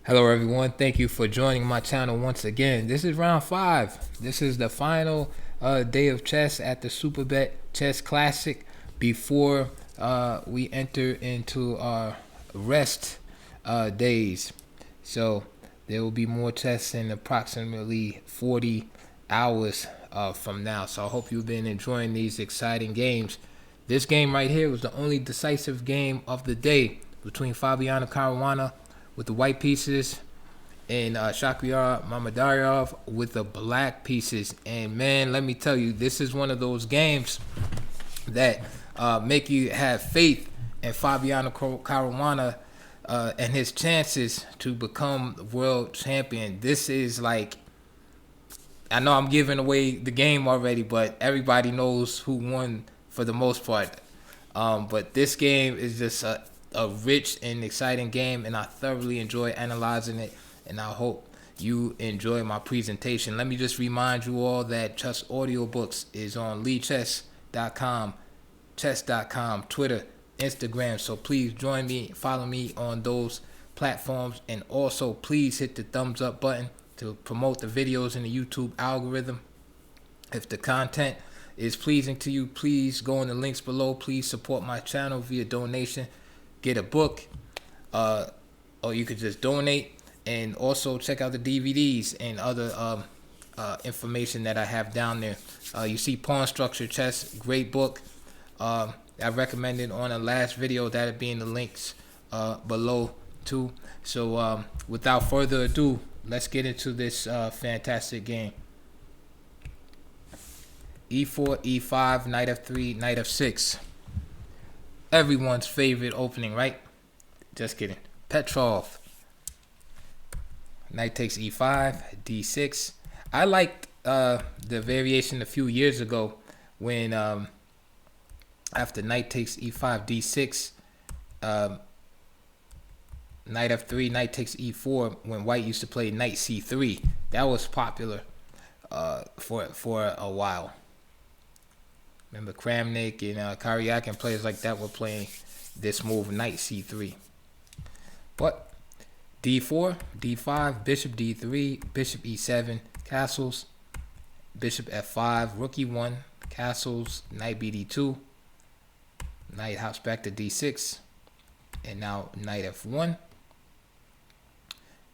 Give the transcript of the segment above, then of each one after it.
Hello, everyone. Thank you for joining my channel once again. This is round five. This is the final day of chess at the Superbet Chess Classic before we enter into our rest days. So there will be more chess in approximately 40 hours from now. So I hope you've been enjoying these exciting games. This game right here was the only decisive game of the day between Fabiano Caruana with the white pieces and Shakriar Mamedyarov with the black pieces. And man, let me tell you, this is one of those games that make you have faith in Fabiano Caruana and his chances to become world champion. This is like, I know I'm giving away the game already, but everybody knows who won for the most part. But this game is just a rich and exciting game, and I thoroughly enjoy analyzing it. And I hope you enjoy my presentation. Let me just remind you all that Chess Audiobooks is on leechess.com, chess.com, Twitter, Instagram. So please join me, follow me on those platforms, and also please hit the thumbs up button to promote the videos in the YouTube algorithm. If the content is pleasing to you, please go in the links below. Please support my channel via donation. Get a book, or you could just donate, and also check out the DVDs and other information that I have down there. You see Pawn Structure Chess, great book. I recommended on the last video. That'll be in the links below too. So without further ado, let's get into this fantastic game. E4, E5, Knight F3, Knight F6. Everyone's favorite opening, right? Just kidding. Petrov. Knight takes E5, D6. I liked the variation a few years ago when after Knight takes E5, D6, Knight F3, Knight takes E4, when White used to play Knight C3. That was popular for a while. Remember Kramnik and Karyak and players like that were playing this move, Knight C3. But D4, D5, Bishop D3, Bishop E7, castles, Bishop F5, Rook E1, castles, Knight BD2, Knight hops back to D6, and now Knight F1,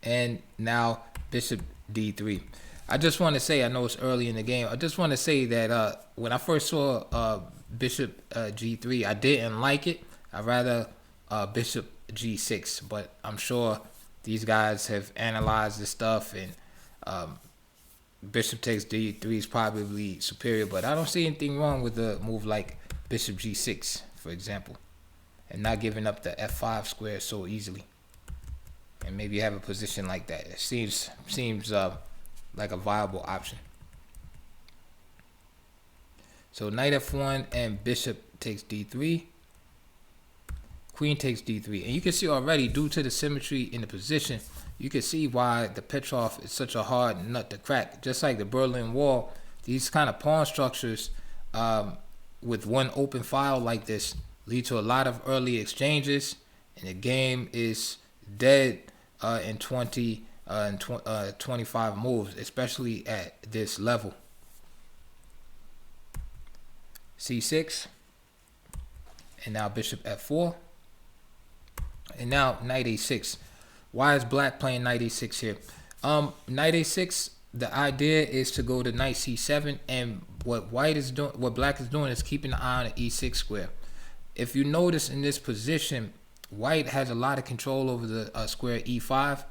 and now Bishop D3. I just want to say, I know it's early in the game, I just want to say that when I first saw Bishop G3, I didn't like it. I'd rather Bishop G6, but I'm sure these guys have analyzed this stuff, and Bishop takes D3 is probably superior, but I don't see anything wrong with a move like Bishop G6, for example, and not giving up the F5 square so easily. And maybe have a position like that. It seems like a viable option. So Knight F1 and Bishop takes D3. Queen takes D3. And you can see already, due to the symmetry in the position, you can see why the Petrov is such a hard nut to crack. Just like the Berlin Wall, these kind of pawn structures with one open file like this lead to a lot of early exchanges, and the game is dead in 20 and 25 moves, especially at this level. C6, and now Bishop F4, and now Knight A6. Why is Black playing Knight A6 here? Knight A6, the idea is to go to Knight C7, and what Black is doing is keeping an eye on the E6 square. If you notice in this position, White has a lot of control over the square E5.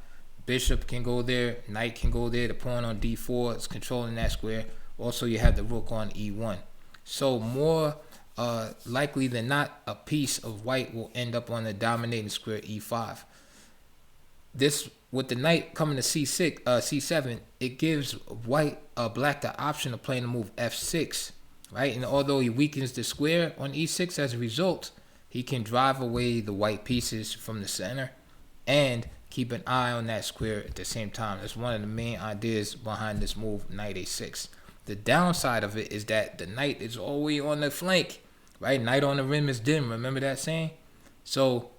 Bishop can go there, Knight can go there, the pawn on D4 is controlling that square. Also, you have the Rook on E1. So more likely than not, a piece of White will end up on the dominating square E5. This, with the Knight coming to C6, C7, it gives Black the option of playing the move F6, right? And although he weakens the square on E6 as a result, he can drive away the white pieces from the center and keep an eye on that square at the same time. That's one of the main ideas behind this move, Knight A6. The downside of it is that the Knight is always on the flank, right? Knight on the rim is dim. Remember that saying? So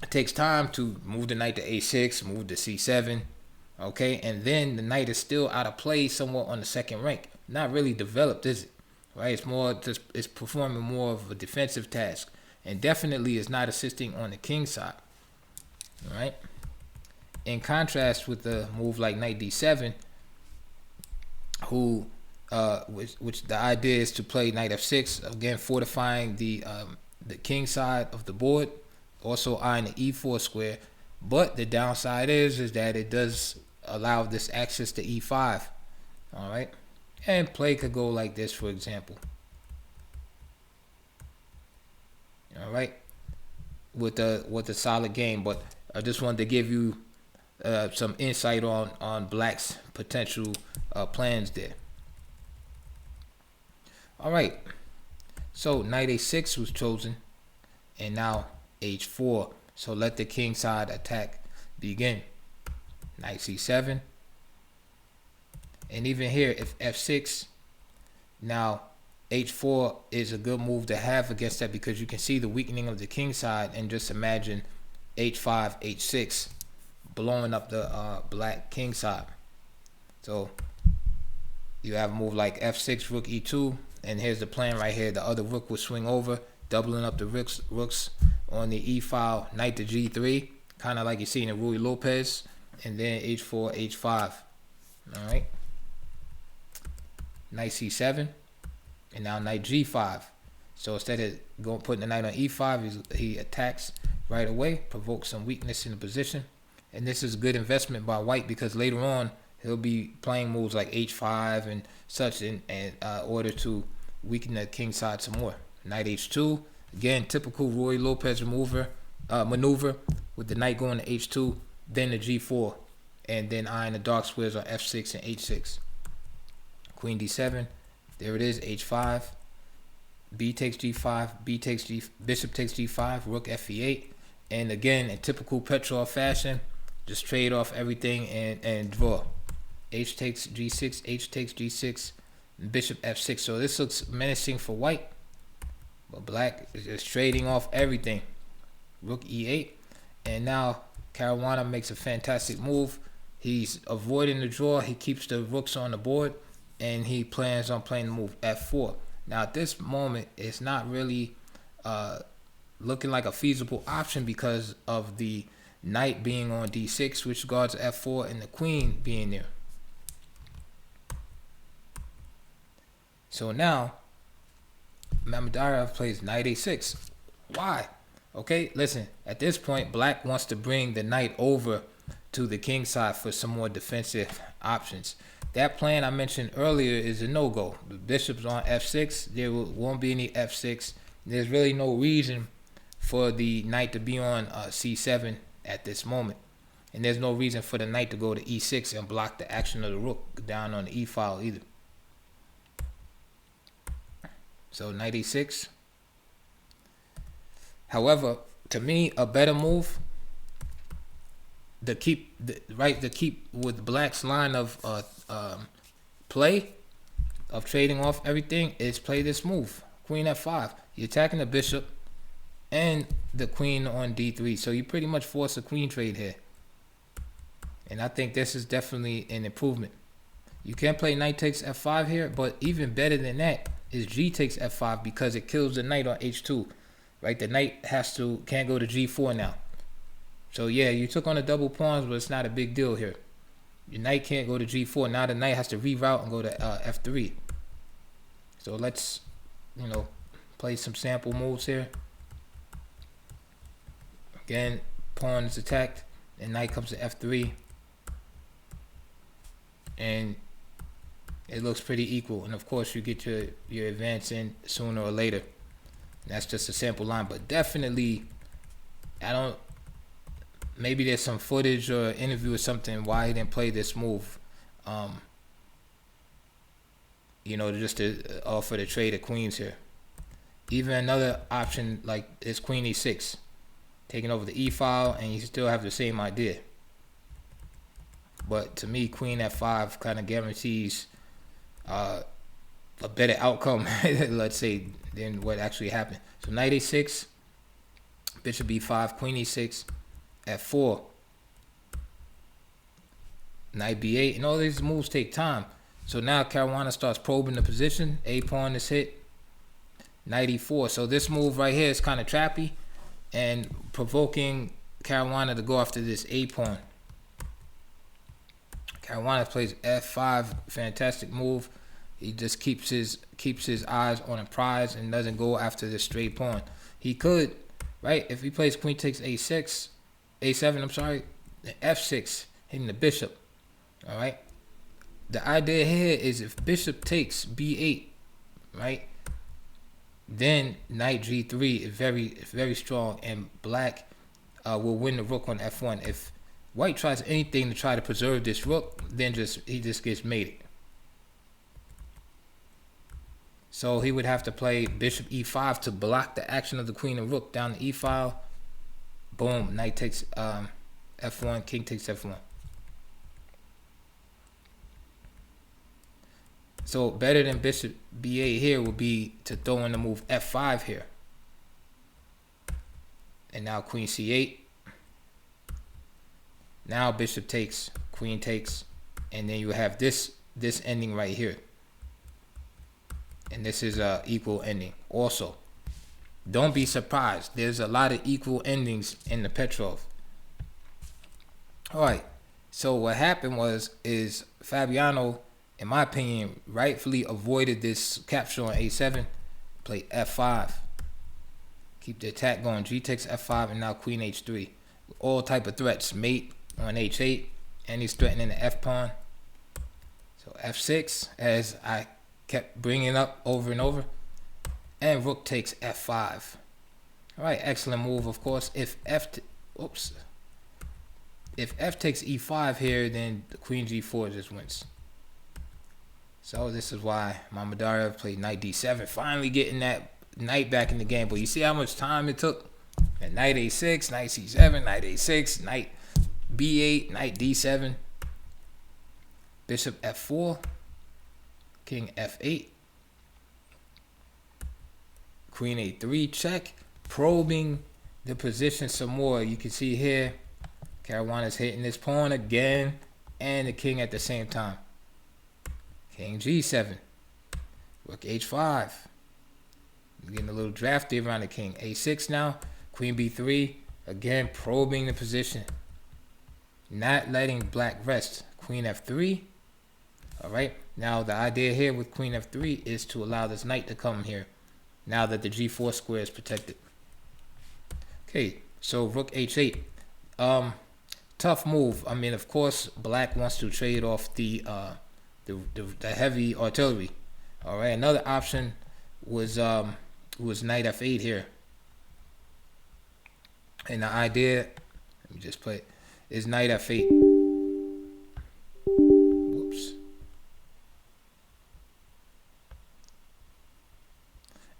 It takes time to move the knight to a6, move to c7, okay, and then the knight is still out of play somewhat on the second rank. Not really developed, is it? Right? It's more just it's performing more of a defensive task, and definitely is not assisting on the king side. All right. In contrast with the move like knight d7, who which the idea is to play knight f6, again fortifying the king side of the board, also eyeing the e4 square. But the downside is that it does allow this access to e5. All right, and play could go like this, for example. All right, with a solid game. But I just wanted to give you some insight on Black's potential plans there. All right, so knight a6 was chosen, and now h4. So let the king side attack begin. Knight c7, and even here, if f6, now h4 is a good move to have against that, because you can see the weakening of the king side, and just imagine h5, h6 blowing up the black king side. So you have a move like f6, rook e2, and here's the plan right here. The other rook will swing over, doubling up the rooks on the e file. Knight to g3, kind of like you see in the Ruy Lopez, and then h4, h5. All right, knight c7, and now knight g5. So instead of putting the knight on e5, he attacks right away, provokes some weakness in the position. And this is a good investment by white, because later on he'll be playing moves like h5 and such in order to weaken the king side some more. Knight h2, again typical Ruy Lopez maneuver, with the knight going to h2, then to g4, and then eyeing the dark squares on f6 and h6. Queen d7, there it is, h5, b takes g5, bishop takes g5, rook fe8, and again in typical Petrov fashion, just trade off everything and draw. H takes g6, h takes g6, bishop f6. So this looks menacing for white, but black is just trading off everything. Rook e8, and now Caruana makes a fantastic move. He's avoiding the draw, he keeps the rooks on the board, and he plans on playing the move f4. Now at this moment, it's not really looking like a feasible option because of the knight being on d6, which guards f4, and the queen being there. So now Mamedyarov plays knight a6. Why? Okay, listen, at this point black wants to bring the knight over to the king side for some more defensive options. That plan I mentioned earlier is a no-go. The bishop's on f6, there won't be any f6. There's really no reason for the knight to be on c7 at this moment, and there's no reason for the knight to go to e6 and block the action of the rook down on the e file either. So knight e6. However, to me, a better move to keep with black's line of play of trading off everything is play this move, queen f5. You're attacking the bishop and the queen on d3, so you pretty much force a queen trade here, and I think this is definitely an improvement. You can play knight takes f5 here, but even better than that is g takes f5, because it kills the knight on h2, right? The knight can't go to g4 now. So yeah, you took on the double pawns, but it's not a big deal here. Your knight can't go to g4. Now the knight has to reroute and go to f3. So let's, play some sample moves here. Again, pawn is attacked, and knight comes to f3, and it looks pretty equal. And of course, you get your advance in sooner or later. And that's just a sample line, but definitely, maybe there's some footage or interview or something why he didn't play this move. Just to offer the trade of queens here. Even another option like is queen e6, taking over the e file, and you still have the same idea. But to me, queen f5 kind of guarantees a better outcome, let's say, than what actually happened. So knight a6, Bishop e5, queen e6, f4, knight b8, and all these moves take time. So now Caruana starts probing the position. A pawn is hit, knight e4. So this move right here is kind of trappy and provoking Caruana to go after this a pawn. Caruana plays f5, fantastic move. He just keeps his eyes on a prize and doesn't go after this straight pawn. He could, right? If he plays queen takes a6, a7, I'm sorry, f6, hitting the bishop. All right. The idea here is if bishop takes b8, right, then knight g3 is very strong, and black will win the rook on f1. If white tries anything to try to preserve this rook, then he just gets mated. So he would have to play bishop e5 to block the action of the queen and rook down the e file. Boom, knight takes f1, king takes f1. So better than bishop b8 here would be to throw in the move f5 here. And now queen c8. Now bishop takes, queen takes, and then you have this ending right here. And this is a equal ending also. Don't be surprised. There's a lot of equal endings in the Petrov. All right. So what happened is Fabiano, in my opinion, rightfully avoided this capture on a7. Played f5. Keep the attack going. G takes f5, and now queen h3. All type of threats. Mate on h8, and he's threatening the f pawn. So f6, as I kept bringing up over and over, and rook takes f5. All right, excellent move. Of course, if f takes e5 here, then the queen g4 just wins. So this is why Mamedyarov played knight d7, finally getting that knight back in the game. But you see how much time it took? And knight a6, knight c7, knight a6, knight b8, knight d7, bishop f4, king f8, queen a3 check, probing the position some more. You can see here Caruana's hitting this pawn again and the king at the same time. King g7, rook h5. You're getting a little drafty around the king. a6 now, queen b3, again probing the position, not letting black rest. Queen f3. All right, now the idea here with queen f3 is to allow this knight to come here now that the g4 square is protected. Okay, so rook h8. Tough move. I mean, of course, black wants to trade off the heavy artillery. All right, another option was knight f8 here, and the idea, let me just play it, is knight f8. Whoops.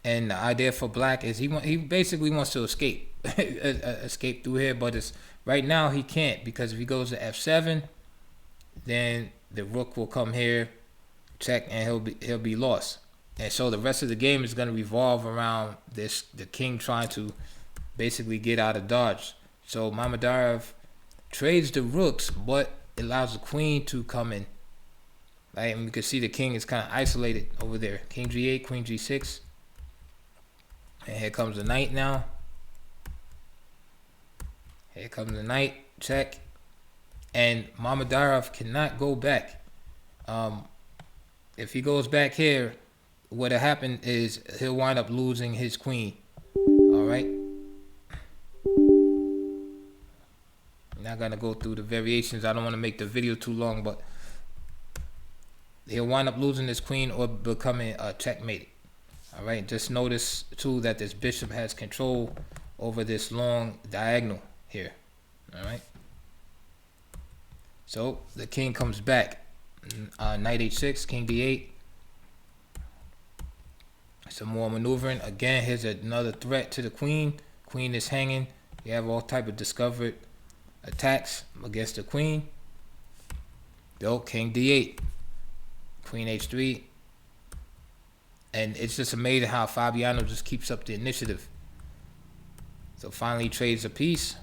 And the idea for black is he basically wants to escape escape through here, but it's right now he can't, because if he goes to f7, then the rook will come here, check, and he'll be lost. And so the rest of the game is going to revolve around the king trying to basically get out of dodge. So Mamedyarov trades the rooks, but allows the queen to come in. Right, and you can see the king is kind of isolated over there. King g8, queen g6, and here comes the knight now. Here comes the knight, check, and Mamedyarov cannot go back. If he goes back here, what'll happen is he'll wind up losing his queen. All right. I'm not gonna go through the variations. I don't want to make the video too long, but he'll wind up losing his queen or becoming checkmated. All right. Just notice too that this bishop has control over this long diagonal here. All right. So the king comes back. Knight h6, king d8. Some more maneuvering. Again, here's another threat to the queen. Queen is hanging. You have all type of discovered attacks against the queen. Go king d8, queen h3. And it's just amazing how Fabiano just keeps up the initiative. So finally trades a piece,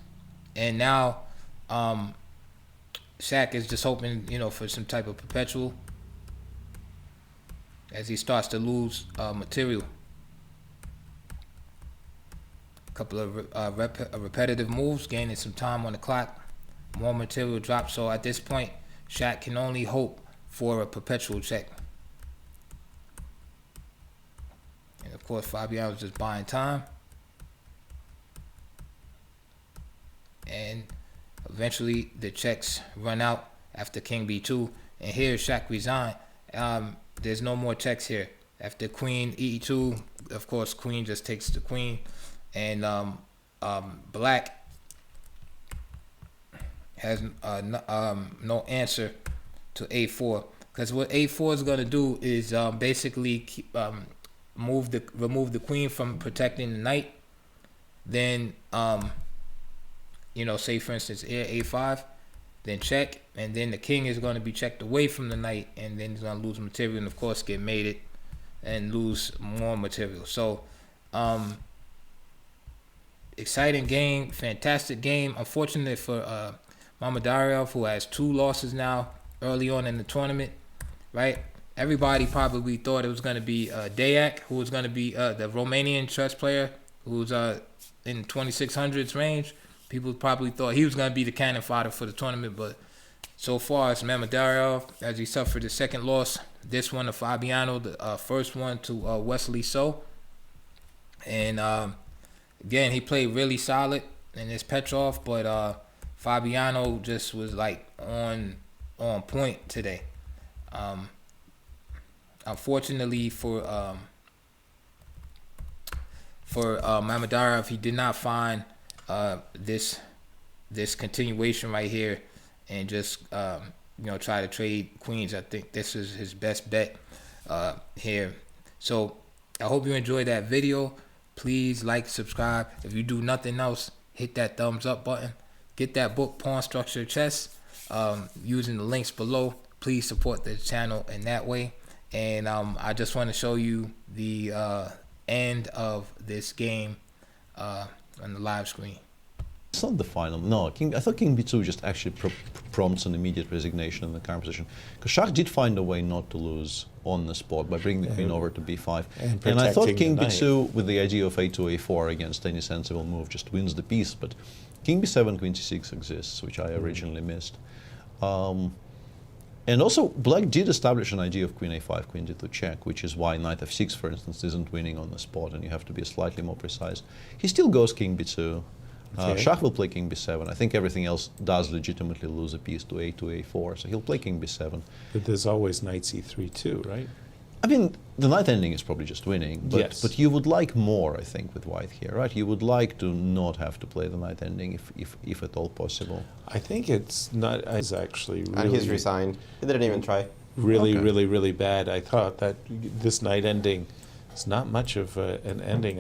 and now Shaq is just hoping, for some type of perpetual as he starts to lose material. A couple of repetitive moves, gaining some time on the clock. More material drop. So at this point, Shaq can only hope for a perpetual check. And of course, Fabiano's just buying time. And eventually the checks run out after King B2. And here Shaq resigned. There's no more checks here. After Queen E2, of course, Queen just takes the Queen. And Black has no answer to A4. Because what A4 is going to do is basically remove the Queen from protecting the Knight. Then, say for instance, A5, then check, and then the King is going to be checked away from the Knight, and then he's going to lose material, and of course get mated and lose more material. So, exciting game, fantastic game. Unfortunate for Mamedyarov, who has 2 losses now early on in the tournament, right? Everybody probably thought it was going to be Dayak, who was going to be the Romanian chess player, who's in 2600s range. People probably thought he was going to be the cannon fodder for the tournament, but so far it's Mamedyarov, as he suffered his second loss. This one to Fabiano, the first one to Wesley So. And again, he played really solid in his Petrov, but Fabiano just was like on point today. Unfortunately for Mamedyarov, he did not find this continuation right here and just try to trade queens. I think this is his best bet here. So I hope you enjoyed that video. Please like, subscribe. If you do nothing else, hit that thumbs up button. Get that book, Pawn Structure Chess, using the links below. Please support the channel in that way. And I just want to show you the end of this game on the live screen. It's not the final. No, I thought King B2 just actually prompts an immediate resignation in the current position. Because Shach did find a way not to lose on the spot by bringing the queen over to B5. And I thought King B2, with the idea of A2, A4 against any sensible move, just wins the piece. But King B7, Queen C6 exists, which I originally missed. And also, Black did establish an idea of Queen A5, Queen D2 check, which is why Knight F6, for instance, isn't winning on the spot, and you have to be slightly more precise. He still goes King B2. Shach will play King B7. I think everything else does legitimately lose a piece to A2, A4, so he'll play King B7. But there's always Knight C3 too, right? I mean, the Knight ending is probably just winning, but you would like more, I think, with White here, right? You would like to not have to play the Knight ending if at all possible. I think it's not. It's actually really. And he's resigned. He didn't even try. Really bad. I thought that this Knight ending is not much of an ending.